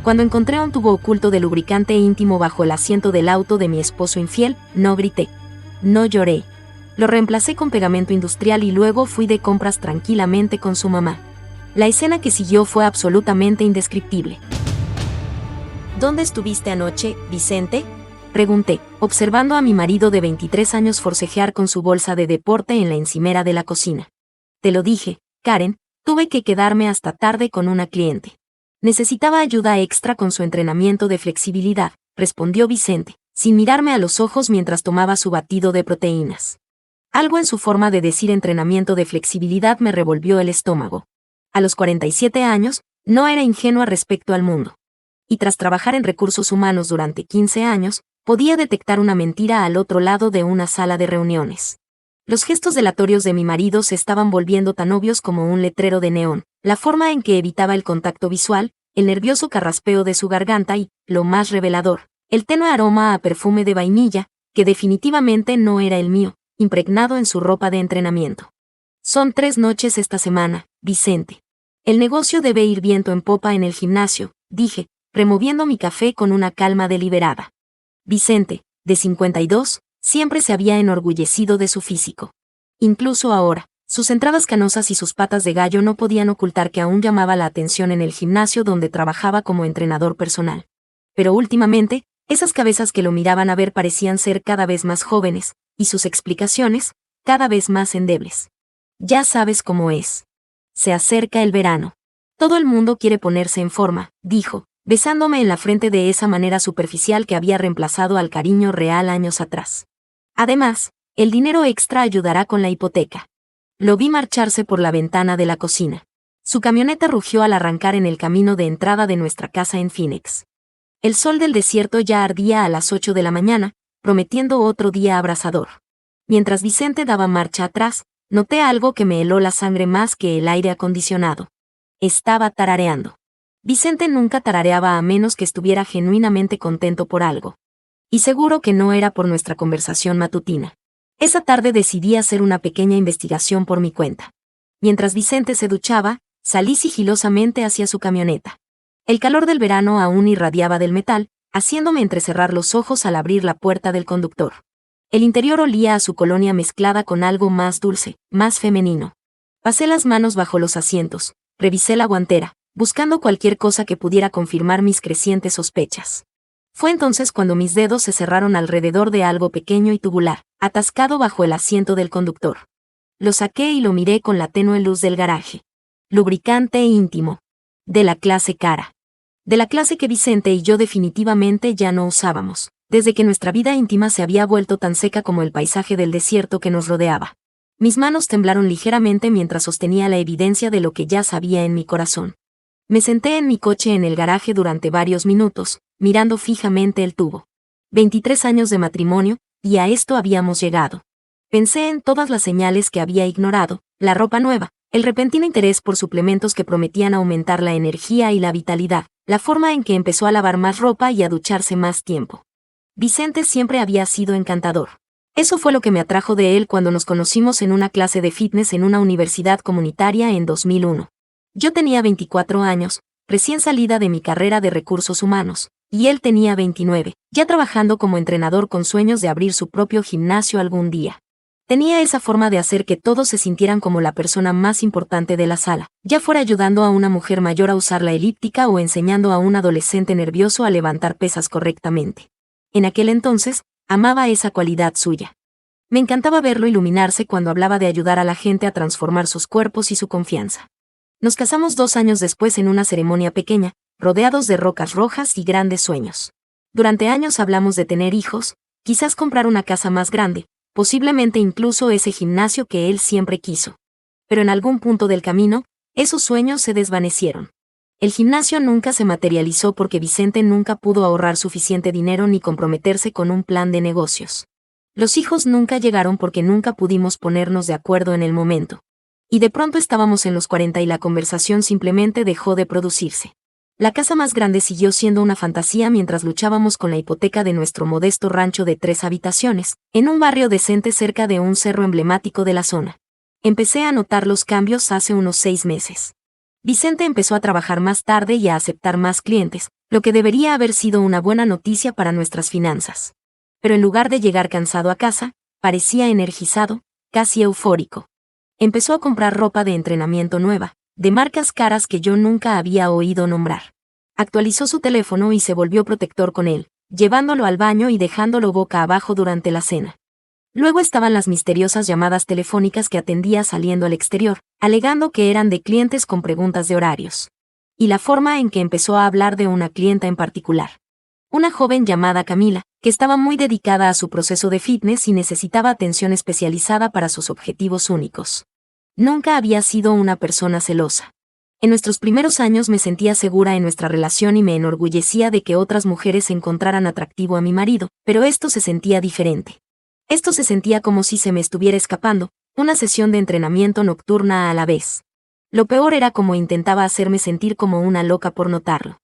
Cuando encontré un tubo oculto de lubricante íntimo bajo el asiento del auto de mi esposo infiel, no grité. No lloré. Lo reemplacé con pegamento industrial y luego fui de compras tranquilamente con su mamá. La escena que siguió fue absolutamente indescriptible. ¿Dónde estuviste anoche, Vicente?, pregunté, observando a mi marido de 23 años forcejear con su bolsa de deporte en la encimera de la cocina. Te lo dije, Karen, tuve que quedarme hasta tarde con una cliente. Necesitaba ayuda extra con su entrenamiento de flexibilidad, respondió Vicente, sin mirarme a los ojos mientras tomaba su batido de proteínas. Algo en su forma de decir entrenamiento de flexibilidad me revolvió el estómago. A los 47 años, no era ingenua respecto al mundo. Y tras trabajar en recursos humanos durante 15 años, podía detectar una mentira al otro lado de una sala de reuniones. Los gestos delatorios de mi marido se estaban volviendo tan obvios como un letrero de neón, la forma en que evitaba el contacto visual, el nervioso carraspeo de su garganta y, lo más revelador, el tenue aroma a perfume de vainilla, que definitivamente no era el mío, impregnado en su ropa de entrenamiento. Son 3 noches esta semana, Vicente. El negocio debe ir viento en popa en el gimnasio, dije, removiendo mi café con una calma deliberada. Vicente, de 52, siempre se había enorgullecido de su físico. Incluso ahora, sus entradas canosas y sus patas de gallo no podían ocultar que aún llamaba la atención en el gimnasio donde trabajaba como entrenador personal. Pero últimamente, esas cabezas que lo miraban a ver parecían ser cada vez más jóvenes, y sus explicaciones, cada vez más endebles. Ya sabes cómo es. Se acerca el verano. Todo el mundo quiere ponerse en forma, dijo, besándome en la frente de esa manera superficial que había reemplazado al cariño real años atrás. Además, el dinero extra ayudará con la hipoteca. Lo vi marcharse por la ventana de la cocina. Su camioneta rugió al arrancar en el camino de entrada de nuestra casa en Phoenix. El sol del desierto ya ardía a las 8 de la mañana, prometiendo otro día abrasador. Mientras Vicente daba marcha atrás, noté algo que me heló la sangre más que el aire acondicionado. Estaba tarareando. Vicente nunca tarareaba a menos que estuviera genuinamente contento por algo. Y seguro que no era por nuestra conversación matutina. Esa tarde decidí hacer una pequeña investigación por mi cuenta. Mientras Vicente se duchaba, salí sigilosamente hacia su camioneta. El calor del verano aún irradiaba del metal, haciéndome entrecerrar los ojos al abrir la puerta del conductor. El interior olía a su colonia mezclada con algo más dulce, más femenino. Pasé las manos bajo los asientos, revisé la guantera, buscando cualquier cosa que pudiera confirmar mis crecientes sospechas. Fue entonces cuando mis dedos se cerraron alrededor de algo pequeño y tubular, atascado bajo el asiento del conductor. Lo saqué y lo miré con la tenue luz del garaje. Lubricante íntimo. De la clase cara. De la clase que Vicente y yo definitivamente ya no usábamos, desde que nuestra vida íntima se había vuelto tan seca como el paisaje del desierto que nos rodeaba. Mis manos temblaron ligeramente mientras sostenía la evidencia de lo que ya sabía en mi corazón. Me senté en mi coche en el garaje durante varios minutos, mirando fijamente el tubo. 23 años de matrimonio, y a esto habíamos llegado. Pensé en todas las señales que había ignorado, la ropa nueva, el repentino interés por suplementos que prometían aumentar la energía y la vitalidad, la forma en que empezó a lavar más ropa y a ducharse más tiempo. Vicente siempre había sido encantador. Eso fue lo que me atrajo de él cuando nos conocimos en una clase de fitness en una universidad comunitaria en 2001. Yo tenía 24 años, recién salida de mi carrera de recursos humanos, y él tenía 29, ya trabajando como entrenador con sueños de abrir su propio gimnasio algún día. Tenía esa forma de hacer que todos se sintieran como la persona más importante de la sala, ya fuera ayudando a una mujer mayor a usar la elíptica o enseñando a un adolescente nervioso a levantar pesas correctamente. En aquel entonces, amaba esa cualidad suya. Me encantaba verlo iluminarse cuando hablaba de ayudar a la gente a transformar sus cuerpos y su confianza. Nos casamos 2 años después en una ceremonia pequeña, rodeados de rocas rojas y grandes sueños. Durante años hablamos de tener hijos, quizás comprar una casa más grande, posiblemente incluso ese gimnasio que él siempre quiso. Pero en algún punto del camino, esos sueños se desvanecieron. El gimnasio nunca se materializó porque Vicente nunca pudo ahorrar suficiente dinero ni comprometerse con un plan de negocios. Los hijos nunca llegaron porque nunca pudimos ponernos de acuerdo en el momento. Y de pronto estábamos en los 40 y la conversación simplemente dejó de producirse. La casa más grande siguió siendo una fantasía mientras luchábamos con la hipoteca de nuestro modesto rancho de 3 habitaciones, en un barrio decente cerca de un cerro emblemático de la zona. Empecé a notar los cambios hace unos 6 meses. Vicente empezó a trabajar más tarde y a aceptar más clientes, lo que debería haber sido una buena noticia para nuestras finanzas. Pero en lugar de llegar cansado a casa, parecía energizado, casi eufórico. Empezó a comprar ropa de entrenamiento nueva, de marcas caras que yo nunca había oído nombrar. Actualizó su teléfono y se volvió protector con él, llevándolo al baño y dejándolo boca abajo durante la cena. Luego estaban las misteriosas llamadas telefónicas que atendía saliendo al exterior, alegando que eran de clientes con preguntas de horarios. Y la forma en que empezó a hablar de una clienta en particular. Una joven llamada Camila, que estaba muy dedicada a su proceso de fitness y necesitaba atención especializada para sus objetivos únicos. Nunca había sido una persona celosa. En nuestros primeros años me sentía segura en nuestra relación y me enorgullecía de que otras mujeres encontraran atractivo a mi marido, pero esto se sentía diferente. Esto se sentía como si se me estuviera escapando, una sesión de entrenamiento nocturna a la vez. Lo peor era cómo intentaba hacerme sentir como una loca por notarlo.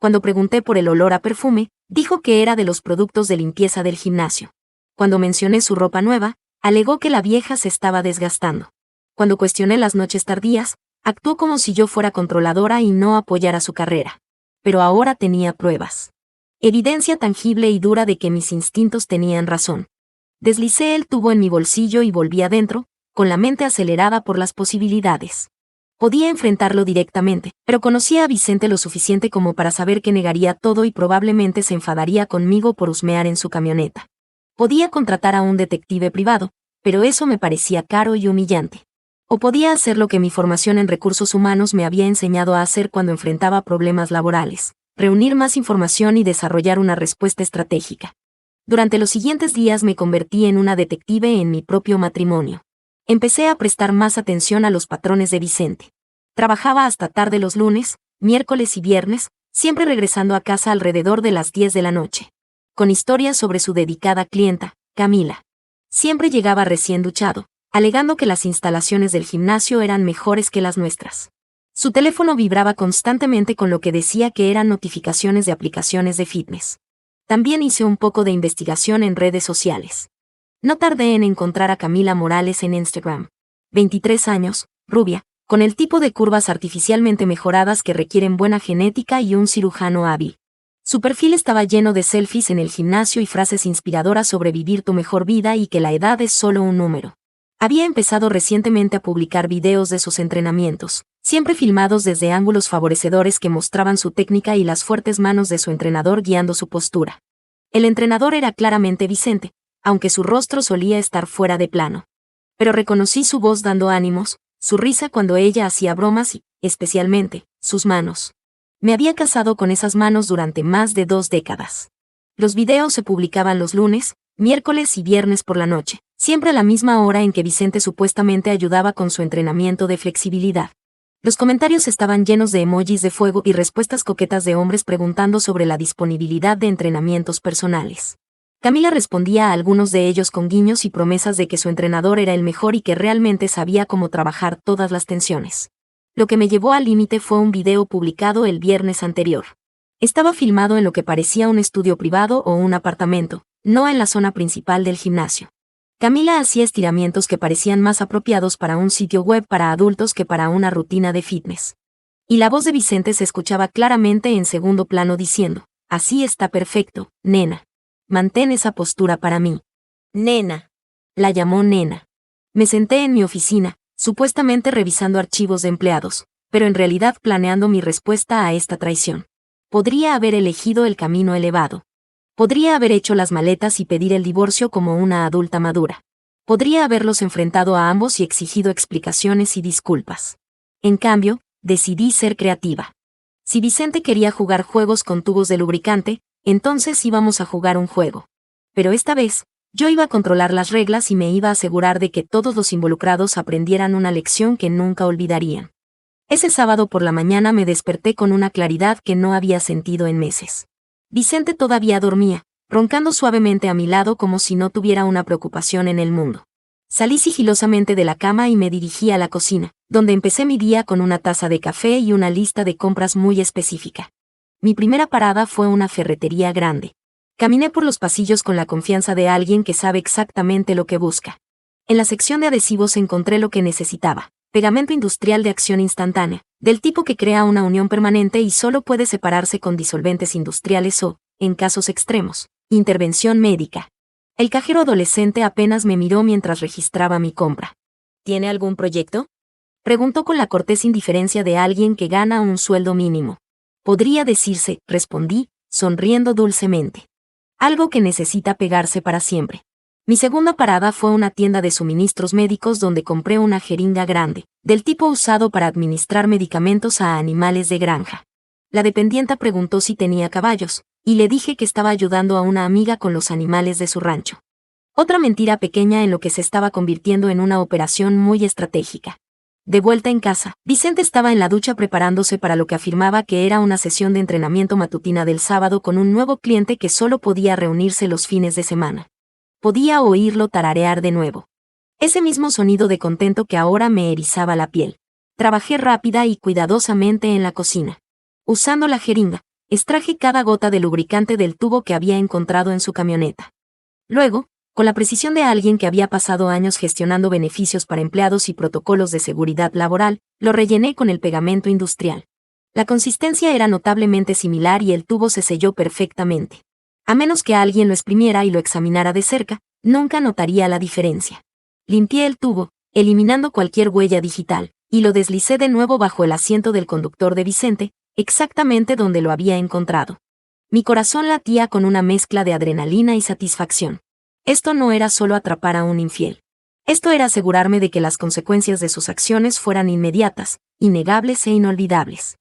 Cuando pregunté por el olor a perfume, dijo que era de los productos de limpieza del gimnasio. Cuando mencioné su ropa nueva, alegó que la vieja se estaba desgastando. Cuando cuestioné las noches tardías, actuó como si yo fuera controladora y no apoyara su carrera. Pero ahora tenía pruebas. Evidencia tangible y dura de que mis instintos tenían razón. Deslicé el tubo en mi bolsillo y volví adentro, con la mente acelerada por las posibilidades. Podía enfrentarlo directamente, pero conocía a Vicente lo suficiente como para saber que negaría todo y probablemente se enfadaría conmigo por husmear en su camioneta. Podía contratar a un detective privado, pero eso me parecía caro y humillante. O podía hacer lo que mi formación en recursos humanos me había enseñado a hacer cuando enfrentaba problemas laborales, reunir más información y desarrollar una respuesta estratégica. Durante los siguientes días me convertí en una detective en mi propio matrimonio. Empecé a prestar más atención a los patrones de Vicente. Trabajaba hasta tarde los lunes, miércoles y viernes, siempre regresando a casa alrededor de las 10 de la noche. Con historias sobre su dedicada clienta, Camila. Siempre llegaba recién duchado, alegando que las instalaciones del gimnasio eran mejores que las nuestras. Su teléfono vibraba constantemente con lo que decía que eran notificaciones de aplicaciones de fitness. También hice un poco de investigación en redes sociales. No tardé en encontrar a Camila Morales en Instagram. 23 años, rubia, con el tipo de curvas artificialmente mejoradas que requieren buena genética y un cirujano hábil. Su perfil estaba lleno de selfies en el gimnasio y frases inspiradoras sobre vivir tu mejor vida y que la edad es solo un número. Había empezado recientemente a publicar videos de sus entrenamientos, siempre filmados desde ángulos favorecedores que mostraban su técnica y las fuertes manos de su entrenador guiando su postura. El entrenador era claramente Vicente, aunque su rostro solía estar fuera de plano. Pero reconocí su voz dando ánimos, su risa cuando ella hacía bromas y, especialmente, sus manos. Me había casado con esas manos durante más de 2 décadas. Los videos se publicaban los lunes, miércoles y viernes por la noche, siempre a la misma hora en que Vicente supuestamente ayudaba con su entrenamiento de flexibilidad. Los comentarios estaban llenos de emojis de fuego y respuestas coquetas de hombres preguntando sobre la disponibilidad de entrenamientos personales. Camila respondía a algunos de ellos con guiños y promesas de que su entrenador era el mejor y que realmente sabía cómo trabajar todas las tensiones. Lo que me llevó al límite fue un video publicado el viernes anterior. Estaba filmado en lo que parecía un estudio privado o un apartamento, no en la zona principal del gimnasio. Camila hacía estiramientos que parecían más apropiados para un sitio web para adultos que para una rutina de fitness. Y la voz de Vicente se escuchaba claramente en segundo plano diciendo, «Así está perfecto, nena. Mantén esa postura para mí». Nena. La llamó nena. Me senté en mi oficina, supuestamente revisando archivos de empleados, pero en realidad planeando mi respuesta a esta traición. Podría haber elegido el camino elevado. Podría haber hecho las maletas y pedir el divorcio como una adulta madura. Podría haberlos enfrentado a ambos y exigido explicaciones y disculpas. En cambio, decidí ser creativa. Si Vicente quería jugar juegos con tubos de lubricante, entonces íbamos a jugar un juego. Pero esta vez, yo iba a controlar las reglas y me iba a asegurar de que todos los involucrados aprendieran una lección que nunca olvidarían. Ese sábado por la mañana me desperté con una claridad que no había sentido en meses. Vicente todavía dormía, roncando suavemente a mi lado como si no tuviera una preocupación en el mundo. Salí sigilosamente de la cama y me dirigí a la cocina, donde empecé mi día con una taza de café y una lista de compras muy específica. Mi primera parada fue una ferretería grande. Caminé por los pasillos con la confianza de alguien que sabe exactamente lo que busca. En la sección de adhesivos encontré lo que necesitaba, Pegamento industrial de acción instantánea, del tipo que crea una unión permanente y solo puede separarse con disolventes industriales o, en casos extremos, intervención médica. El cajero adolescente apenas me miró mientras registraba mi compra. ¿Tiene algún proyecto?, preguntó con la cortés indiferencia de alguien que gana un sueldo mínimo. Podría decirse, respondí, sonriendo dulcemente. Algo que necesita pegarse para siempre. Mi segunda parada fue una tienda de suministros médicos donde compré una jeringa grande, del tipo usado para administrar medicamentos a animales de granja. La dependienta preguntó si tenía caballos, y le dije que estaba ayudando a una amiga con los animales de su rancho. Otra mentira pequeña en lo que se estaba convirtiendo en una operación muy estratégica. De vuelta en casa, Vicente estaba en la ducha preparándose para lo que afirmaba que era una sesión de entrenamiento matutina del sábado con un nuevo cliente que solo podía reunirse los fines de semana. Podía oírlo tararear de nuevo. Ese mismo sonido de contento que ahora me erizaba la piel. Trabajé rápida y cuidadosamente en la cocina. Usando la jeringa, extraje cada gota de lubricante del tubo que había encontrado en su camioneta. Luego, con la precisión de alguien que había pasado años gestionando beneficios para empleados y protocolos de seguridad laboral, lo rellené con el pegamento industrial. La consistencia era notablemente similar y el tubo se selló perfectamente. A menos que alguien lo exprimiera y lo examinara de cerca, nunca notaría la diferencia. Limpié el tubo, eliminando cualquier huella digital, y lo deslicé de nuevo bajo el asiento del conductor de Vicente, exactamente donde lo había encontrado. Mi corazón latía con una mezcla de adrenalina y satisfacción. Esto no era solo atrapar a un infiel. Esto era asegurarme de que las consecuencias de sus acciones fueran inmediatas, innegables e inolvidables.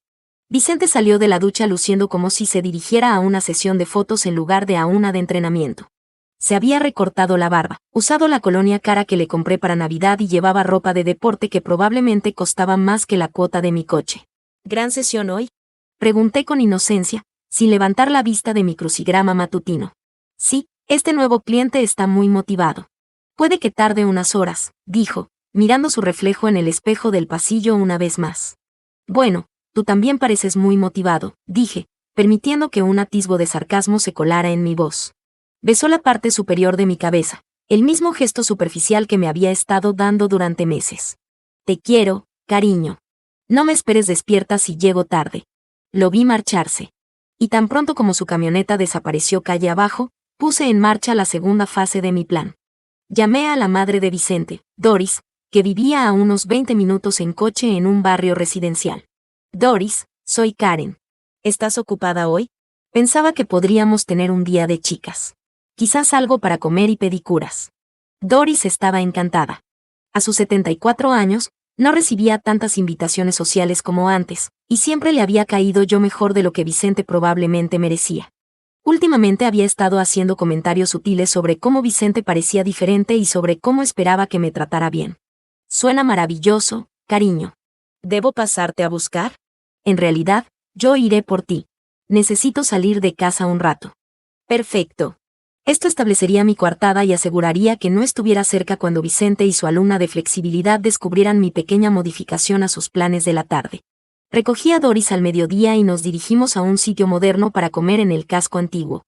Vicente salió de la ducha luciendo como si se dirigiera a una sesión de fotos en lugar de a una de entrenamiento. Se había recortado la barba, usado la colonia cara que le compré para Navidad y llevaba ropa de deporte que probablemente costaba más que la cuota de mi coche. ¿Gran sesión hoy?, pregunté con inocencia, sin levantar la vista de mi crucigrama matutino. Sí, este nuevo cliente está muy motivado. Puede que tarde unas horas, dijo, mirando su reflejo en el espejo del pasillo una vez más. Bueno, tú también pareces muy motivado, dije, permitiendo que un atisbo de sarcasmo se colara en mi voz. Besó la parte superior de mi cabeza, el mismo gesto superficial que me había estado dando durante meses. Te quiero, cariño. No me esperes despierta si llego tarde. Lo vi marcharse. Y tan pronto como su camioneta desapareció calle abajo, puse en marcha la segunda fase de mi plan. Llamé a la madre de Vicente, Doris, que vivía a unos 20 minutos en coche en un barrio residencial. Doris, soy Karen. ¿Estás ocupada hoy? Pensaba que podríamos tener un día de chicas. Quizás algo para comer y pedicuras. Doris estaba encantada. A sus 74 años, no recibía tantas invitaciones sociales como antes, y siempre le había caído yo mejor de lo que Vicente probablemente merecía. Últimamente había estado haciendo comentarios sutiles sobre cómo Vicente parecía diferente y sobre cómo esperaba que me tratara bien. Suena maravilloso, cariño. ¿Debo pasarte a buscar? En realidad, yo iré por ti. Necesito salir de casa un rato. Perfecto. Esto establecería mi coartada y aseguraría que no estuviera cerca cuando Vicente y su alumna de flexibilidad descubrieran mi pequeña modificación a sus planes de la tarde. Recogí a Doris al mediodía y nos dirigimos a un sitio moderno para comer en el casco antiguo.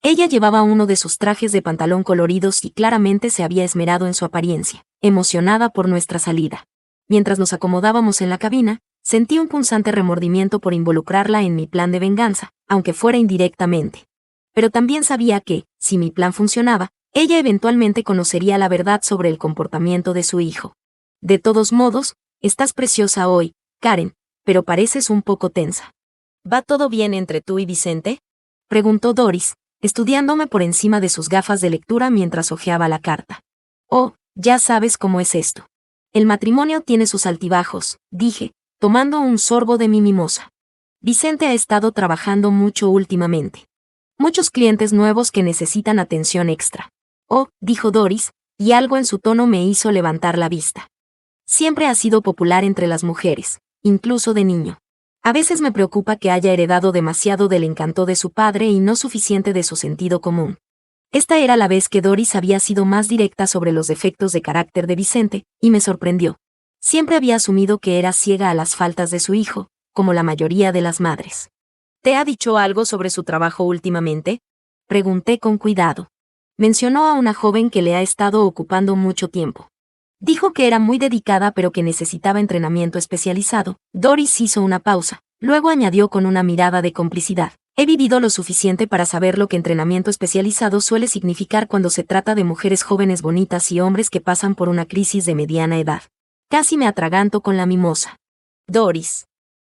Ella llevaba uno de sus trajes de pantalón coloridos y claramente se había esmerado en su apariencia, emocionada por nuestra salida. Mientras nos acomodábamos en la cabina, sentí un punzante remordimiento por involucrarla en mi plan de venganza, aunque fuera indirectamente. Pero también sabía que, si mi plan funcionaba, ella eventualmente conocería la verdad sobre el comportamiento de su hijo. De todos modos, estás preciosa hoy, Karen, pero pareces un poco tensa. ¿Va todo bien entre tú y Vicente?, preguntó Doris, estudiándome por encima de sus gafas de lectura mientras hojeaba la carta. Oh, ya sabes cómo es esto. El matrimonio tiene sus altibajos, dije, tomando un sorbo de mi mimosa. Vicente ha estado trabajando mucho últimamente. Muchos clientes nuevos que necesitan atención extra. Oh, dijo Doris, y algo en su tono me hizo levantar la vista. Siempre ha sido popular entre las mujeres, incluso de niño. A veces me preocupa que haya heredado demasiado del encanto de su padre y no suficiente de su sentido común. Esta era la vez que Doris había sido más directa sobre los defectos de carácter de Vicente, y me sorprendió. Siempre había asumido que era ciega a las faltas de su hijo, como la mayoría de las madres. ¿Te ha dicho algo sobre su trabajo últimamente?, pregunté con cuidado. Mencionó a una joven que le ha estado ocupando mucho tiempo. Dijo que era muy dedicada pero que necesitaba entrenamiento especializado. Doris hizo una pausa, luego añadió con una mirada de complicidad. He vivido lo suficiente para saber lo que entrenamiento especializado suele significar cuando se trata de mujeres jóvenes bonitas y hombres que pasan por una crisis de mediana edad. Casi me atraganto con la mimosa. Doris.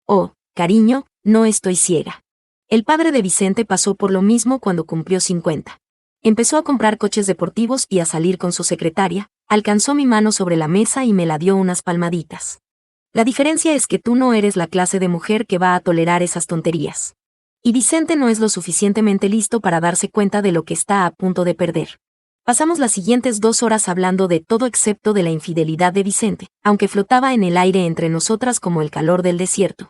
Oh, cariño, no estoy ciega. El padre de Vicente pasó por lo mismo cuando cumplió 50. Empezó a comprar coches deportivos y a salir con su secretaria, alcanzó mi mano sobre la mesa y me la dio unas palmaditas. La diferencia es que tú no eres la clase de mujer que va a tolerar esas tonterías. Y Vicente no es lo suficientemente listo para darse cuenta de lo que está a punto de perder. Pasamos las siguientes 2 horas hablando de todo excepto de la infidelidad de Vicente, aunque flotaba en el aire entre nosotras como el calor del desierto.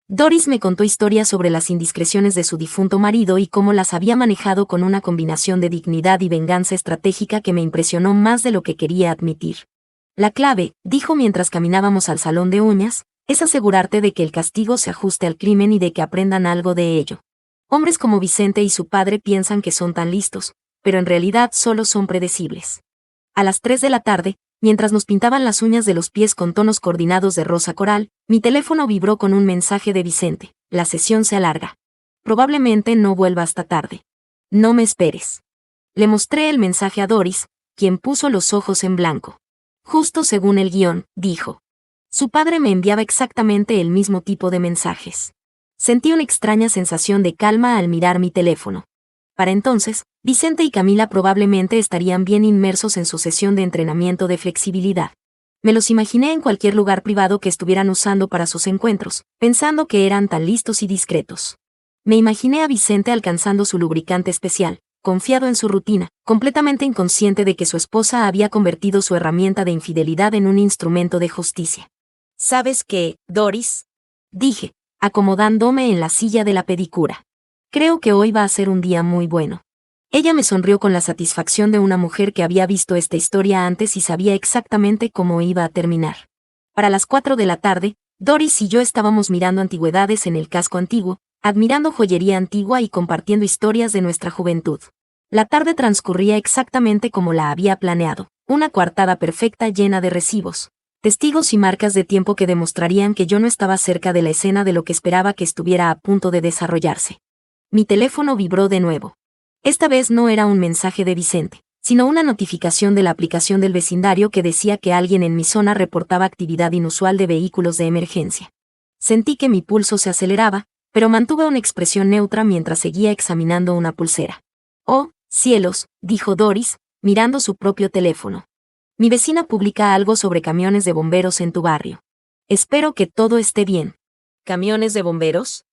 Doris me contó historias sobre las indiscreciones de su difunto marido y cómo las había manejado con una combinación de dignidad y venganza estratégica que me impresionó más de lo que quería admitir. La clave, dijo mientras caminábamos al salón de uñas, es asegurarte de que el castigo se ajuste al crimen y de que aprendan algo de ello. Hombres como Vicente y su padre piensan que son tan listos, pero en realidad solo son predecibles. A las 3 de la tarde, mientras nos pintaban las uñas de los pies con tonos coordinados de rosa coral, mi teléfono vibró con un mensaje de Vicente. La sesión se alarga. Probablemente no vuelva hasta tarde. No me esperes. Le mostré el mensaje a Doris, quien puso los ojos en blanco. Justo según el guión, dijo. Su padre me enviaba exactamente el mismo tipo de mensajes. Sentí una extraña sensación de calma al mirar mi teléfono. Para entonces, Vicente y Camila probablemente estarían bien inmersos en su sesión de entrenamiento de flexibilidad. Me los imaginé en cualquier lugar privado que estuvieran usando para sus encuentros, pensando que eran tan listos y discretos. Me imaginé a Vicente alcanzando su lubricante especial, confiado en su rutina, completamente inconsciente de que su esposa había convertido su herramienta de infidelidad en un instrumento de justicia. ¿Sabes qué, Doris? Dije, acomodándome en la silla de la pedicura. Creo que hoy va a ser un día muy bueno. Ella me sonrió con la satisfacción de una mujer que había visto esta historia antes y sabía exactamente cómo iba a terminar. Para las 4 de la tarde, Doris y yo estábamos mirando antigüedades en el casco antiguo, admirando joyería antigua y compartiendo historias de nuestra juventud. La tarde transcurría exactamente como la había planeado, una coartada perfecta llena de recibos, testigos y marcas de tiempo que demostrarían que yo no estaba cerca de la escena de lo que esperaba que estuviera a punto de desarrollarse. Mi teléfono vibró de nuevo. Esta vez no era un mensaje de Vicente, sino una notificación de la aplicación del vecindario que decía que alguien en mi zona reportaba actividad inusual de vehículos de emergencia. Sentí que mi pulso se aceleraba, pero mantuve una expresión neutra mientras seguía examinando una pulsera. «Oh, cielos», dijo Doris, mirando su propio teléfono. «Mi vecina publica algo sobre camiones de bomberos en tu barrio. Espero que todo esté bien». «¿Camiones de bomberos?»,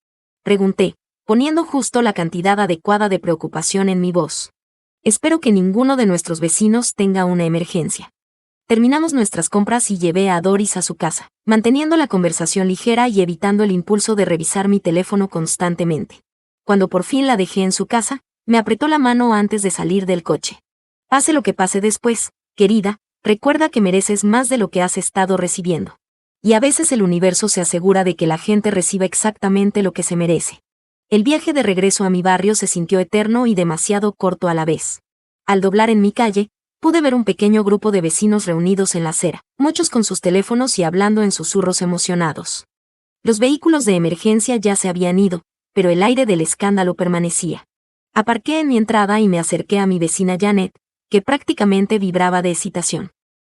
pregunté, poniendo justo la cantidad adecuada de preocupación en mi voz. «Espero que ninguno de nuestros vecinos tenga una emergencia». Terminamos nuestras compras y llevé a Doris a su casa, manteniendo la conversación ligera y evitando el impulso de revisar mi teléfono constantemente. Cuando por fin la dejé en su casa, me apretó la mano antes de salir del coche. «Pase lo que pase después, querida, recuerda que mereces más de lo que has estado recibiendo. Y a veces el universo se asegura de que la gente reciba exactamente lo que se merece». El viaje de regreso a mi barrio se sintió eterno y demasiado corto a la vez. Al doblar en mi calle, pude ver un pequeño grupo de vecinos reunidos en la acera, muchos con sus teléfonos y hablando en susurros emocionados. Los vehículos de emergencia ya se habían ido, pero el aire del escándalo permanecía. Aparqué en mi entrada y me acerqué a mi vecina Janet, que prácticamente vibraba de excitación.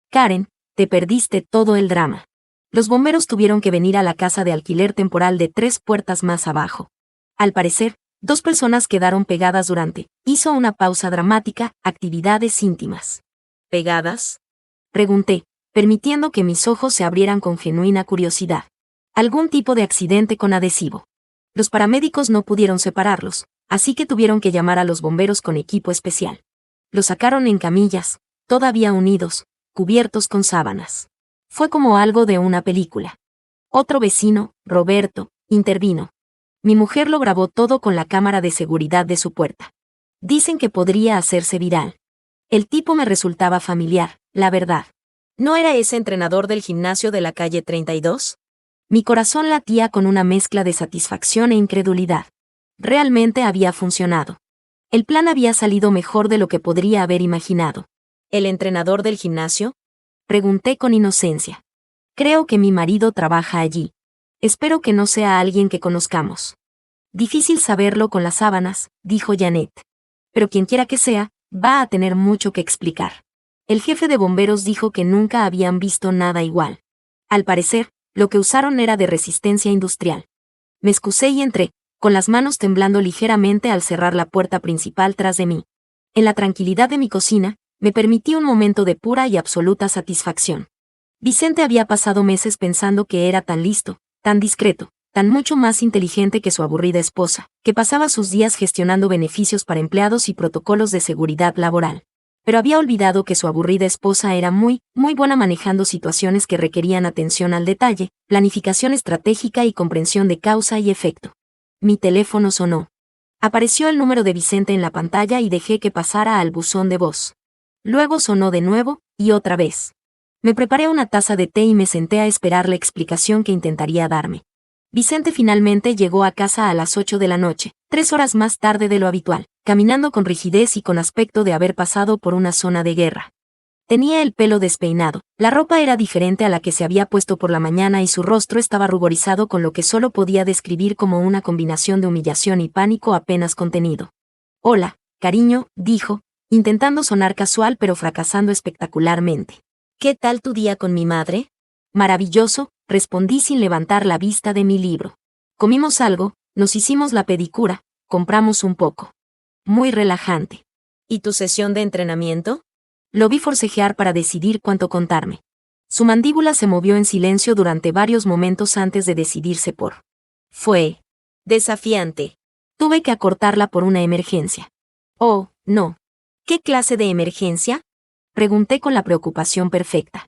«Karen, te perdiste todo el drama. Los bomberos tuvieron que venir a la casa de alquiler temporal de 3 puertas más abajo. Al parecer, 2 personas quedaron pegadas durante, hizo una pausa dramática, actividades íntimas». «¿Pegadas?», pregunté, permitiendo que mis ojos se abrieran con genuina curiosidad. «Algún tipo de accidente con adhesivo. Los paramédicos no pudieron separarlos, así que tuvieron que llamar a los bomberos con equipo especial. Los sacaron en camillas, todavía unidos, cubiertos con sábanas. Fue como algo de una película». Otro vecino, Roberto, intervino. «Mi mujer lo grabó todo con la cámara de seguridad de su puerta. Dicen que podría hacerse viral». El tipo me resultaba familiar, la verdad. ¿No era ese entrenador del gimnasio de la calle 32? Mi corazón latía con una mezcla de satisfacción e incredulidad. Realmente había funcionado. El plan había salido mejor de lo que podría haber imaginado. ¿El entrenador del gimnasio?, Pregunté con inocencia. Creo que mi marido trabaja allí. Espero que no sea alguien que conozcamos. Difícil saberlo con las sábanas, dijo Janet. Pero quienquiera que sea, va a tener mucho que explicar. El jefe de bomberos dijo que nunca habían visto nada igual. Al parecer, lo que usaron era de resistencia industrial. Me excusé y entré, con las manos temblando ligeramente al cerrar la puerta principal tras de mí. En la tranquilidad de mi cocina, me permití un momento de pura y absoluta satisfacción. Vicente había pasado meses pensando que era tan listo, tan discreto, tan mucho más inteligente que su aburrida esposa, que pasaba sus días gestionando beneficios para empleados y protocolos de seguridad laboral. Pero había olvidado que su aburrida esposa era muy buena manejando situaciones que requerían atención al detalle, planificación estratégica y comprensión de causa y efecto. Mi teléfono sonó. Apareció el número de Vicente en la pantalla y dejé que pasara al buzón de voz. Luego sonó de nuevo, y otra vez. Me preparé una taza de té y me senté a esperar la explicación que intentaría darme. Vicente finalmente llegó a casa a las 8 de la noche, 3 horas más tarde de lo habitual, caminando con rigidez y con aspecto de haber pasado por una zona de guerra. Tenía el pelo despeinado, la ropa era diferente a la que se había puesto por la mañana y su rostro estaba ruborizado con lo que solo podía describir como una combinación de humillación y pánico apenas contenido. «Hola, cariño», dijo, intentando sonar casual pero fracasando espectacularmente. «¿Qué tal tu día con mi madre?» «Maravilloso», respondí sin levantar la vista de mi libro. «Comimos algo, nos hicimos la pedicura, compramos un poco. Muy relajante». «¿Y tu sesión de entrenamiento?» Lo vi forcejear para decidir cuánto contarme. Su mandíbula se movió en silencio durante varios momentos antes de decidirse por. «Fue desafiante. Tuve que acortarla por una emergencia». «Oh, no. ¿Qué clase de emergencia?», pregunté con la preocupación perfecta.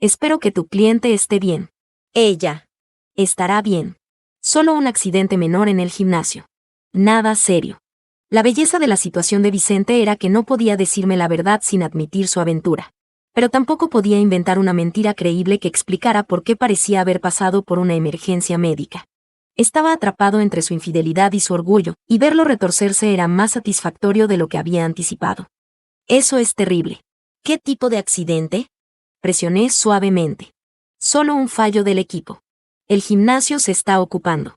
«Espero que tu cliente esté bien». «Ella estará bien. Solo un accidente menor en el gimnasio. Nada serio». La belleza de la situación de Vicente era que no podía decirme la verdad sin admitir su aventura. Pero tampoco podía inventar una mentira creíble que explicara por qué parecía haber pasado por una emergencia médica. Estaba atrapado entre su infidelidad y su orgullo, y verlo retorcerse era más satisfactorio de lo que había anticipado. «Eso es terrible». «¿Qué tipo de accidente?», presioné suavemente. «Solo un fallo del equipo. El gimnasio se está ocupando».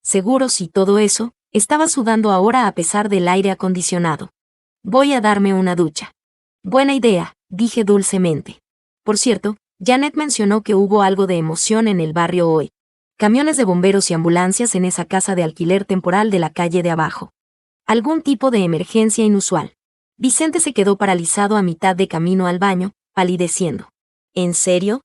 Seguros y todo eso, estaba sudando ahora a pesar del aire acondicionado. «Voy a darme una ducha». «Buena idea», dije dulcemente. Por cierto, Janet mencionó que hubo algo de emoción en el barrio hoy. Camiones de bomberos y ambulancias en esa casa de alquiler temporal de la calle de abajo. Algún tipo de emergencia inusual. Vicente se quedó paralizado a mitad de camino al baño, palideciendo. «¿En serio?».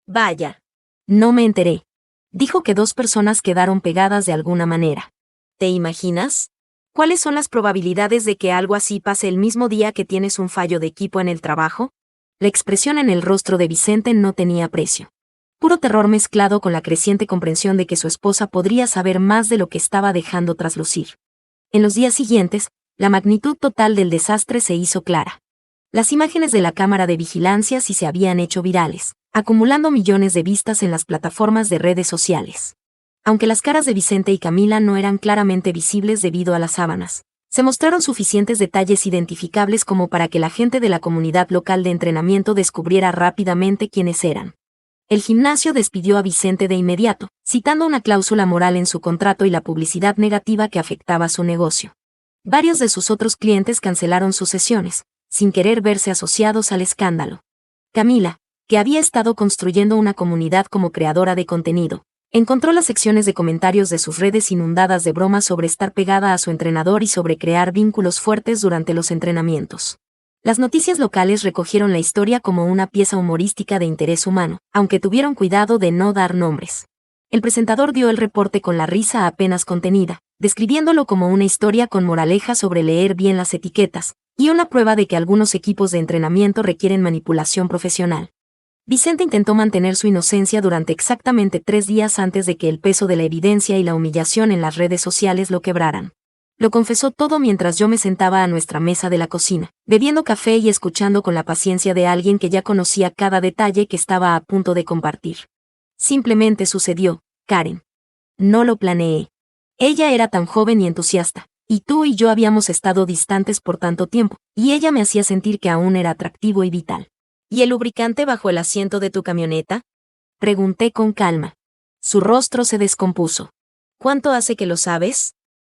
«Vaya. No me enteré». Dijo que 2 personas quedaron pegadas de alguna manera. ¿Te imaginas? ¿Cuáles son las probabilidades de que algo así pase el mismo día que tienes un fallo de equipo en el trabajo? La expresión en el rostro de Vicente no tenía precio. Puro terror mezclado con la creciente comprensión de que su esposa podría saber más de lo que estaba dejando traslucir. En los días siguientes, la magnitud total del desastre se hizo clara. Las imágenes de la cámara de vigilancia sí se habían hecho virales, acumulando millones de vistas en las plataformas de redes sociales. Aunque las caras de Vicente y Camila no eran claramente visibles debido a las sábanas, se mostraron suficientes detalles identificables como para que la gente de la comunidad local de entrenamiento descubriera rápidamente quiénes eran. El gimnasio despidió a Vicente de inmediato, citando una cláusula moral en su contrato y la publicidad negativa que afectaba su negocio. Varios de sus otros clientes cancelaron sus sesiones, sin querer verse asociados al escándalo. Camila, que había estado construyendo una comunidad como creadora de contenido, encontró las secciones de comentarios de sus redes inundadas de bromas sobre estar pegada a su entrenador y sobre crear vínculos fuertes durante los entrenamientos. Las noticias locales recogieron la historia como una pieza humorística de interés humano, aunque tuvieron cuidado de no dar nombres. El presentador dio el reporte con la risa apenas contenida, describiéndolo como una historia con moraleja sobre leer bien las etiquetas, y una prueba de que algunos equipos de entrenamiento requieren manipulación profesional. Vicente intentó mantener su inocencia durante exactamente 3 días antes de que el peso de la evidencia y la humillación en las redes sociales lo quebraran. Lo confesó todo mientras yo me sentaba a nuestra mesa de la cocina, bebiendo café y escuchando con la paciencia de alguien que ya conocía cada detalle que estaba a punto de compartir. Simplemente sucedió, Karen. No lo planeé. Ella era tan joven y entusiasta, y tú y yo habíamos estado distantes por tanto tiempo, y ella me hacía sentir que aún era atractivo y vital. ¿Y el lubricante bajo el asiento de tu camioneta? Pregunté con calma. Su rostro se descompuso. ¿Cuánto hace que lo sabes?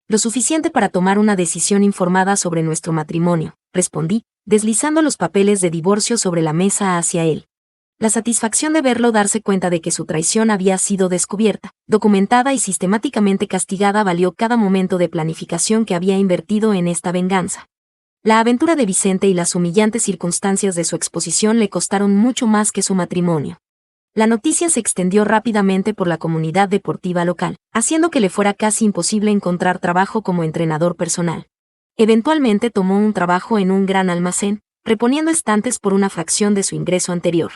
Lo suficiente para tomar una decisión informada sobre nuestro matrimonio, respondí, deslizando los papeles de divorcio sobre la mesa hacia él. La satisfacción de verlo darse cuenta de que su traición había sido descubierta, documentada y sistemáticamente castigada valió cada momento de planificación que había invertido en esta venganza. La aventura de Vicente y las humillantes circunstancias de su exposición le costaron mucho más que su matrimonio. La noticia se extendió rápidamente por la comunidad deportiva local, haciendo que le fuera casi imposible encontrar trabajo como entrenador personal. Eventualmente tomó un trabajo en un gran almacén, reponiendo estantes por una fracción de su ingreso anterior.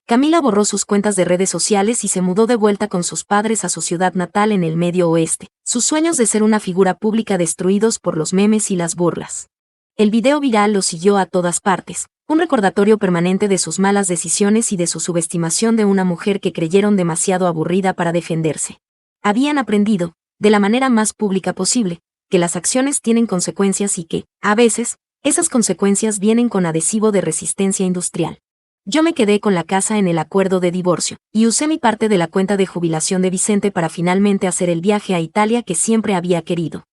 Camila borró sus cuentas de redes sociales y se mudó de vuelta con sus padres a su ciudad natal en el Medio Oeste, sus sueños de ser una figura pública destruidos por los memes y las burlas. El video viral lo siguió a todas partes, un recordatorio permanente de sus malas decisiones y de su subestimación de una mujer que creyeron demasiado aburrida para defenderse. Habían aprendido, de la manera más pública posible, que las acciones tienen consecuencias y que, a veces, esas consecuencias vienen con adhesivo de resistencia industrial. Yo me quedé con la casa en el acuerdo de divorcio, y usé mi parte de la cuenta de jubilación de Vicente para finalmente hacer el viaje a Italia que siempre había querido.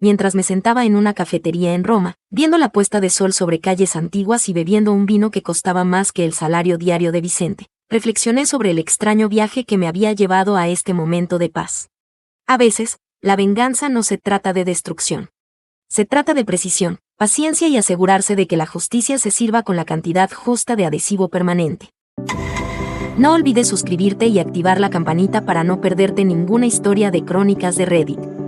Mientras me sentaba en una cafetería en Roma, viendo la puesta de sol sobre calles antiguas y bebiendo un vino que costaba más que el salario diario de Vicente, reflexioné sobre el extraño viaje que me había llevado a este momento de paz. A veces, la venganza no se trata de destrucción. Se trata de precisión, paciencia y asegurarse de que la justicia se sirva con la cantidad justa de adhesivo permanente. No olvides suscribirte y activar la campanita para no perderte ninguna historia de Crónicas de Reddit.